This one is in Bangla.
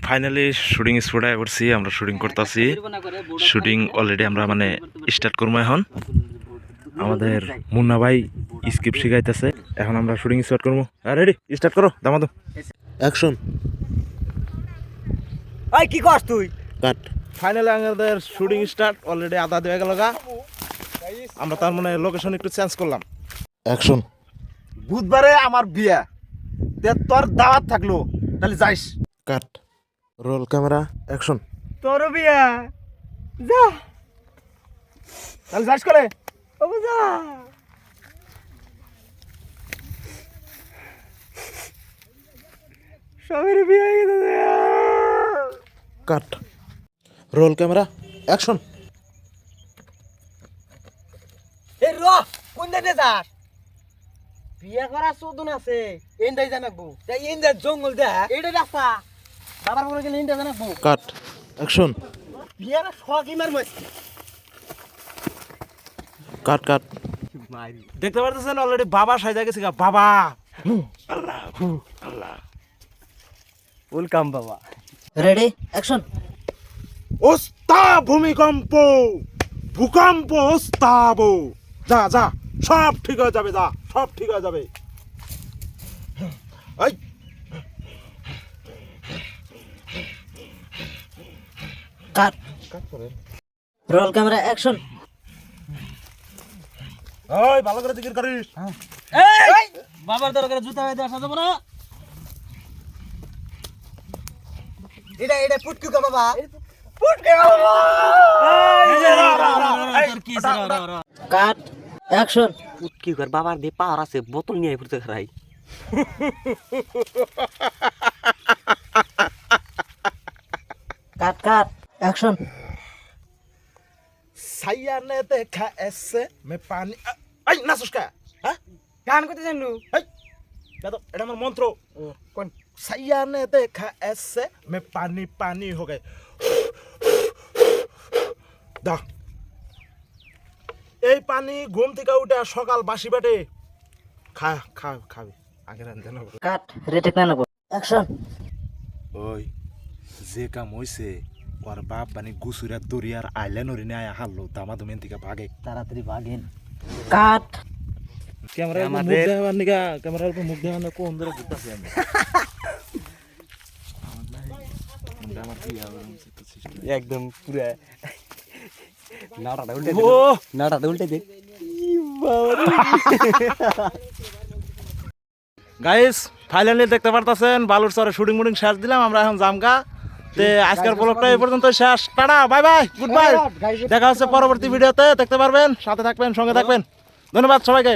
ফাইনালি শুটিং স্পটে করছি, আমরা শুটিং করতেছি। শুটিং অলরেডি আমরা মানে স্টার্ট করবো। এখন আমাদের মুন্না ভাই স্ক্রিপ্ট শিখাইতেছে, এখন আমরা শুটিং স্টার্ট করবো। রেডি, স্টার্ট করো। দামাদু অ্যাকশন। এই কি করছ তুই? কাট। ফাইনালি আমাদের শুটিং স্টার্ট অলরেডি আধা দিয়ে গেল গা। আমরা তার মানে লোকেশন একটু চেঞ্জ করলাম। অ্যাকশন। বুধবারে আমার বিয়া, তোর দাওয়াত থাকলো, তাহলে যাইস। কাট। Roll camera action. তোর বিয়া, যা তাহলে যাইস করে। ও যা। সবের বিয়া হয়ে গেছে। কাট। Roll camera action. এই র কোন দিকে যাস? বিয়া করা চোদন আছে, এন্ডাই জানাবো। তাই এন্ডার জঙ্গল দে, এইটা রাস্তা। বাবার বলে গেলে এন্ডা জানাবো। কাট। অ্যাকশন। বিয়ার শখ ইমার মত। কাট কাট। দেখতে পারতেছেন অলরেডি বাবা সাজা গেছে গা। বাবা আল্লাহ আল্লাহ। ওয়েলকাম বাবা। Ready action. ওস্তা ভূমিকম্প, ভূকম্প ওস্তাব। যা যা, সব ঠিক হয়ে যাবে। যা, সব ঠিক হয়ে যাবে। এই কাট। Roll camera action. ওই ভালো করে জিকির করিস। এই বাবার দরকারে জুতা হয়ে আসা যাবো না। এটা পুটকি কা বাবা, পুটকি বাবা। কাট অ্যাকশন। পুটকি কর বাবার দিয়ে পাওয়ার আছে, বোতল নিয়ে ঘুরতে খাই। কাট কাট অ্যাকশন। সাইয়া নে দেখা এসে মে পানি। এই নাচুস কা? হ্যাঁ, গান করতে জানু। এই দাদা, এটা আমার মন্ত্র। কোন? সাইয়া নে দেখা এসে মে পানি পানি হো গে। দা, এই পানি ঘুম থেকে উঠে সকাল বাসি বেটে খা খা খাবি। আগে রান্ধে না। কাট। রেটেক না নেব অ্যাকশন। ওই যে কাম হইছে, ওর বাপ বানি গুসুরা দরিয়ার আইল্যান্ড ওরিনে আয়া হারলো। দামাদমেন থেকে ভাগে, তাড়াতাড়ি ভাগেন। কাট। ক্যামেরার উপর মুখ দেওয়ার নিগা, ক্যামেরার উপর মুখ দেওয়ার না কোন ধরে ঘুরতাছি আমি। একদম পুরা নাড়াটা উল্টে দে, ও নাড়াটা উল্টে দে। গাইস, ফাইনালি দেখতে পারতাছেন বালুর চরে শুটিং মুটিং শেষ দিলাম। আমরা এখন জামগা তে। আজকের ব্লগটা এই পর্যন্ত শেষ। Tata, bye bye, good bye. দেখা হচ্ছে পরবর্তী ভিডিওতে। দেখতে পারবেন, সাথে থাকবেন, সঙ্গে থাকবেন। ধন্যবাদ সবাইকে।